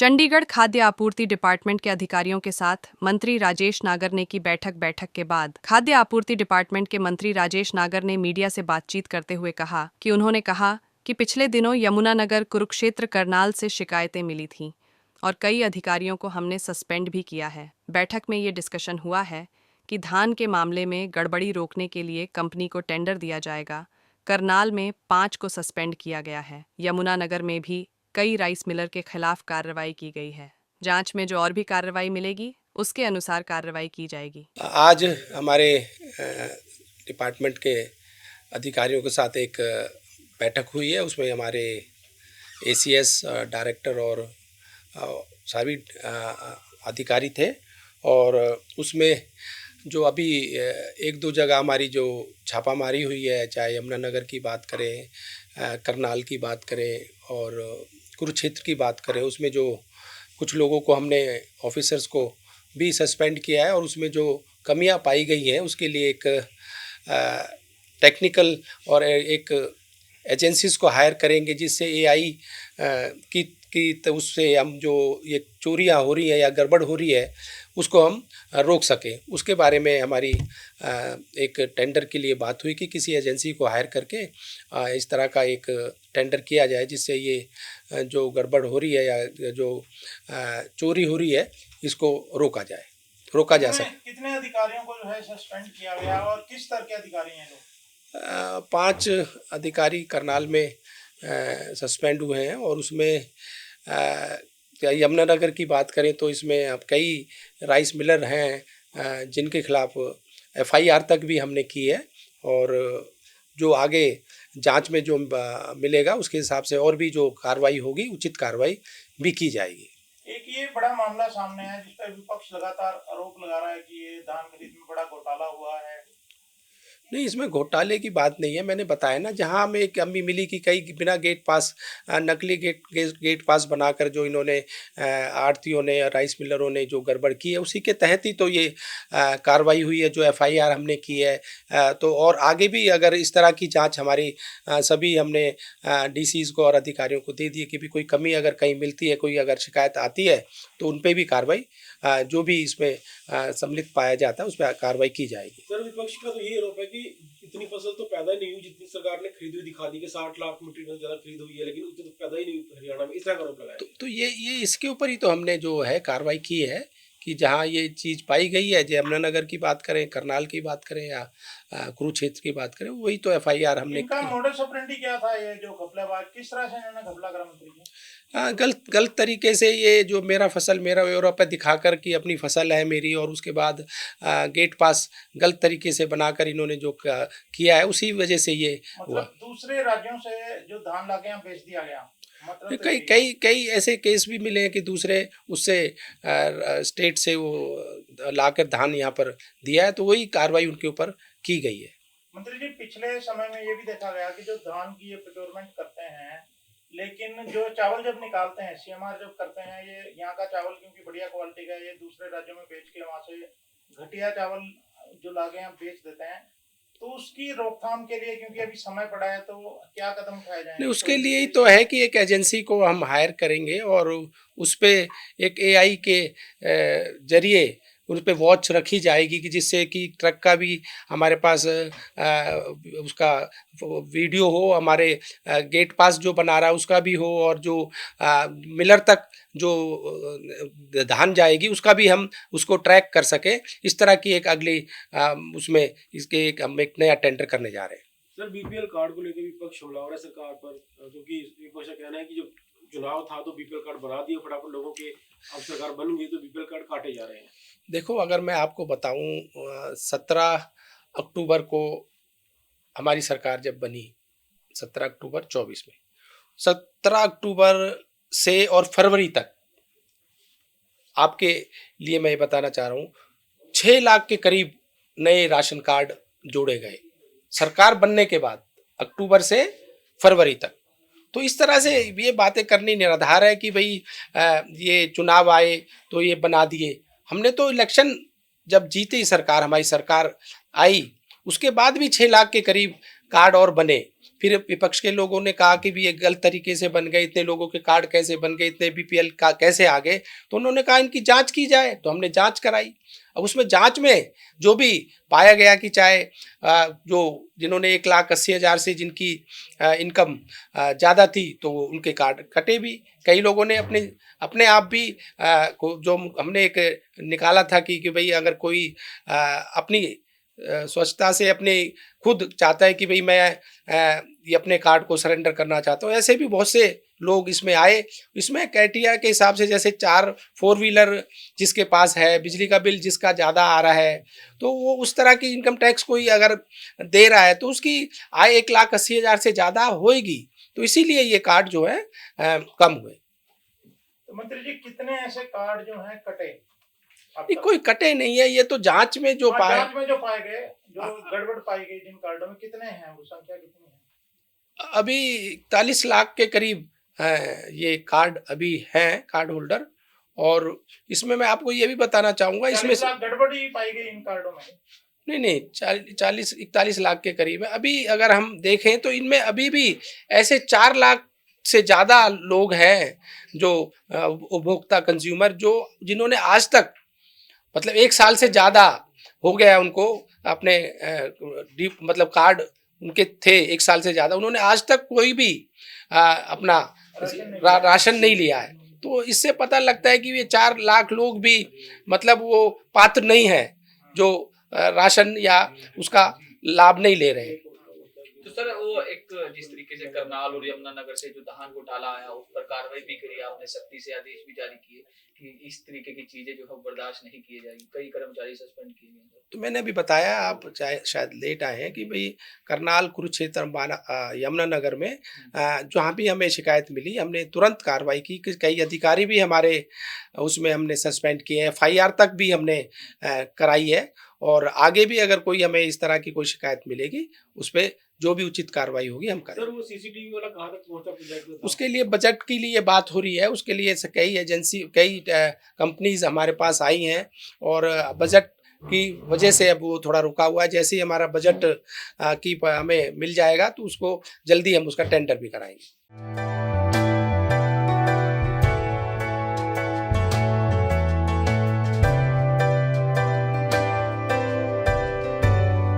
चंडीगढ़ खाद्य आपूर्ति डिपार्टमेंट के अधिकारियों के साथ मंत्री राजेश नागर ने की बैठक के बाद खाद्य आपूर्ति डिपार्टमेंट के मंत्री राजेश नागर ने मीडिया से बातचीत करते हुए कहा कि पिछले दिनों यमुनानगर कुरुक्षेत्र करनाल से शिकायतें मिली थीं और कई अधिकारियों को हमने सस्पेंड भी किया है। बैठक में ये डिस्कशन हुआ है कि धान के मामले में गड़बड़ी रोकने के लिए कंपनी को टेंडर दिया जाएगा। करनाल में 5 को सस्पेंड किया गया है। यमुनानगर में भी कई राइस मिलर के खिलाफ कार्रवाई की गई है। जांच में जो और भी कार्रवाई मिलेगी उसके अनुसार कार्रवाई की जाएगी। आज हमारे डिपार्टमेंट के अधिकारियों के साथ एक बैठक हुई है। उसमें हमारे एसीएस डायरेक्टर और सभी अधिकारी थे और उसमें जो अभी एक दो जगह हमारी जो छापामारी हुई है, चाहे यमुनानगर की बात करें, करनाल की बात करें और कुरुक्षेत्र की बात करें, उसमें जो कुछ लोगों को हमने ऑफिसर्स को भी सस्पेंड किया है और उसमें जो कमियां पाई गई हैं उसके लिए एक टेक्निकल और एक एजेंसीज को हायर करेंगे जिससे एआई की तो उससे हम जो ये चोरियां हो रही हैं या गड़बड़ हो रही है उसको हम रोक सकें। उसके बारे में हमारी एक टेंडर के लिए बात हुई कि किसी एजेंसी को हायर करके इस तरह का एक टेंडर किया जाए जिससे ये जो गड़बड़ हो रही है या जो चोरी हो रही है इसको रोका जा सके। कितने अधिकारियों को जो है सस्पेंड किया गया और किस तरह के अधिकारी हैं लोग? 5 अधिकारी करनाल में सस्पेंड हुए हैं और उसमें यमुनानगर की बात करें तो इसमें अब कई राइस मिलर हैं जिनके खिलाफ एफआईआर तक भी हमने की है और जो आगे जांच में जो मिलेगा उसके हिसाब से और भी जो कार्रवाई होगी उचित कार्रवाई भी की जाएगी। एक ये बड़ा मामला सामने है जिस पर विपक्ष लगातार आरोप लगा रहा है कि ये धान खरीद में बड़ा घोटाला हुआ है। नहीं, इसमें घोटाले की बात नहीं है। मैंने बताया ना, जहां हमें एक कमी मिली कि कई बिना गेट पास नकली गेट पास बनाकर जो इन्होंने आढ़तियों ने राइस मिलरों ने जो गड़बड़ की है उसी के तहत ही तो ये कार्रवाई हुई है, जो एफआईआर हमने की है। तो और आगे भी अगर इस तरह की जांच हमारी सभी हमने डीसीज को और अधिकारियों को दे दी कि भी कोई कमी अगर कहीं मिलती है, कोई अगर शिकायत आती है तो उन पर भी कार्रवाई जो भी इसमें सम्मिलित पाया जाता है उस पर कार्रवाई की जाएगी। सर, विपक्ष का तो ये आरोप है कि इतनी फसल तो पैदा ही नहीं हुई जितनी सरकार ने खरीदी हुई दिखा दी कि 60 लाख मीट्रिक टन ज्यादा खरीद हुई है, लेकिन उतनी तो पैदा ही नहीं हुई हरियाणा में, इस तरह का आरोप लगाया। तो ये इसके ऊपर ही तो हमने जो है कार्रवाई की है कि जहाँ ये चीज़ पाई गई है, यमुनानगर की बात करें, करनाल की बात करें या कुरुक्षेत्र की बात करें, वही तो एफआईआर हमने। इनका मॉडस ऑपरेंडी क्या था? ये जो घपलाबाज किस तरह से इन्होंने घपला करा मंत्री जी? गलत तरीके से ये जो मेरा फसल मेरा ब्यौरा पे दिखाकर कि अपनी फसल है मेरी और उसके बाद गेट पास गलत तरीके से बनाकर इन्होंने जो किया है उसी वजह से ये हुआ। दूसरे राज्यों से जो धान लाके यहाँ बेच दिया गया, मतलब कई ऐसे केस भी मिले हैं कि दूसरे उससे स्टेट से वो लाकर धान यहाँ पर दिया है, तो वही कार्रवाई उनके ऊपर की गई है। मंत्री जी, पिछले समय में ये भी देखा गया कि जो धान की ये प्रोक्योरमेंट करते हैं, लेकिन जो चावल जब निकालते हैं, सीएमआर जब करते हैं, ये यहाँ का चावल क्योंकि बढ़िया क्वालिटी का, ये दूसरे राज्यों में बेच के वहाँ से घटिया चावल जो लाके यहाँ बेच देते हैं, तो उसकी रोकथाम के लिए क्योंकि अभी समय पड़ा है तो क्या कदम उठाए जाएंगे? नहीं, उसके लिए ही तो है कि एक एजेंसी को हम हायर करेंगे और उस पर एक एआई के जरिए उस पर वॉच रखी जाएगी कि जिससे कि ट्रक का भी हमारे पास उसका वीडियो हो, हमारे गेट पास जो बना रहा है उसका भी हो और जो मिलर तक जो धान जाएगी उसका भी हम उसको ट्रैक कर सके। इस तरह की एक अगली उसमें इसके हम एक नया टेंडर करने जा रहे हैं। सर, बीपीएल कार्ड को लेकर विपक्ष हमला हो रहा है सरकार पर, क्योंकि विपक्ष का कहना है कि जो चुनाव था तो बीपीएल कार्ड बना दिए फटाफट लोगों के, अब सरकार बन गई तो बीपीएल कार्ड काटे जा रहे हैं। देखो, अगर मैं आपको बताऊं, 17 अक्टूबर को हमारी सरकार जब बनी, 17 अक्टूबर 24 में, 17 अक्टूबर से और फरवरी तक आपके लिए मैं बताना चाह रहा हूँ 6 लाख के करीब नए राशन कार्ड जोड़े गए सरकार बनने के बाद, अक्टूबर से फरवरी तक। तो इस तरह से ये बातें करनी निराधार है कि भाई ये चुनाव आए तो ये बना दिए। हमने तो इलेक्शन जब जीती हमारी सरकार आई, उसके बाद भी 6 लाख के करीब कार्ड और बने। फिर विपक्ष के लोगों ने कहा कि भी ये गलत तरीके से बन गए, इतने लोगों के कार्ड कैसे बन गए, इतने बीपीएल का कैसे आ गए। तो उन्होंने कहा इनकी जांच की जाए, तो हमने जांच कराई। अब उसमें जांच में जो भी पाया गया कि चाहे जो जिन्होंने 1,80,000 से जिनकी इनकम ज़्यादा थी तो उनके कार्ड कटे भी। कई लोगों ने अपने आप भी जो हमने एक निकाला था कि भाई अगर कोई अपनी स्वच्छता से अपने खुद चाहता है कि भाई मैं ये अपने कार्ड को सरेंडर करना चाहता हूँ, ऐसे भी बहुत से लोग इसमें आए। इसमें क्राइटेरिया के हिसाब से जैसे 4 व्हीलर जिसके पास है, बिजली का बिल जिसका ज़्यादा आ रहा है, तो वो उस तरह की इनकम टैक्स कोई अगर दे रहा है तो उसकी आय 1,80,000 से ज़्यादा होएगी। तो इसीलिए ये कार्ड जो है कम हुए। तो मंत्री जी कितने ऐसे कार्ड जो हैं कटे? ये कोई कटे नहीं है, ये तो जांच में जो जांच में जो पाए गए, जो गड़बड़ पाई गई जिन कार्डों में, कितने हैं, वो संख्या कितनी है? अभी 41 लाख के करीब ये कार्ड अभी हैं कार्ड होल्डर। और इसमें मैं आपको ये भी बताना चाहूँगा, इसमें 40 लाख गड़बड़ ही पाई गई इन कार्डों में? नहीं 41 लाख के करीब है। अभी अगर हम देखें तो इनमें अभी भी ऐसे 4 लाख से ज़्यादा लोग हैं जो उपभोक्ता कंज्यूमर जिन्होंने आज तक मतलब 1 साल से ज़्यादा हो गया उनको अपने मतलब कार्ड उनके थे 1 साल से ज़्यादा, उन्होंने आज तक कोई भी अपना राशन नहीं लिया है। तो इससे पता लगता है कि ये 4 लाख लोग भी मतलब वो पात्र नहीं है जो राशन या उसका लाभ नहीं ले रहे हैं। तो सर वो एक जिस तरीके से करनाल और यमुनानगर से जो धान घोटाला आया उस पर कार्रवाई भी करी, आपने सख्ती से आदेश भी जारी किए कि इस तरीके की चीजें जो है बर्दाश्त नहीं की जाएगी, कई कर्मचारी सस्पेंड किए गए। तो मैंने अभी बताया, आप शायद लेट आए हैं कि भाई करनाल, कुरुक्षेत्र, यमुनानगर में जहाँ भी हमें शिकायत मिली हमने तुरंत कार्रवाई की। कई अधिकारी भी हमारे उसमें हमने सस्पेंड किए हैं, FIR तक भी हमने कराई है। और आगे भी अगर कोई हमें इस तरह की कोई शिकायत मिलेगी उस पर जो भी उचित कार्रवाई होगी हम करेंगे। सर वो सीसीटीवी वाला कहाँ तक पहुंचा प्रोजेक्ट में? उसके लिए बजट के लिए बात हो रही है, उसके लिए कई कंपनीज हमारे पास आई हैं और बजट की वजह से अब वो थोड़ा रुका हुआ है। जैसे ही हमारा बजट की हमें मिल जाएगा तो उसको जल्दी हम उसका टेंडर भी कराएंगे।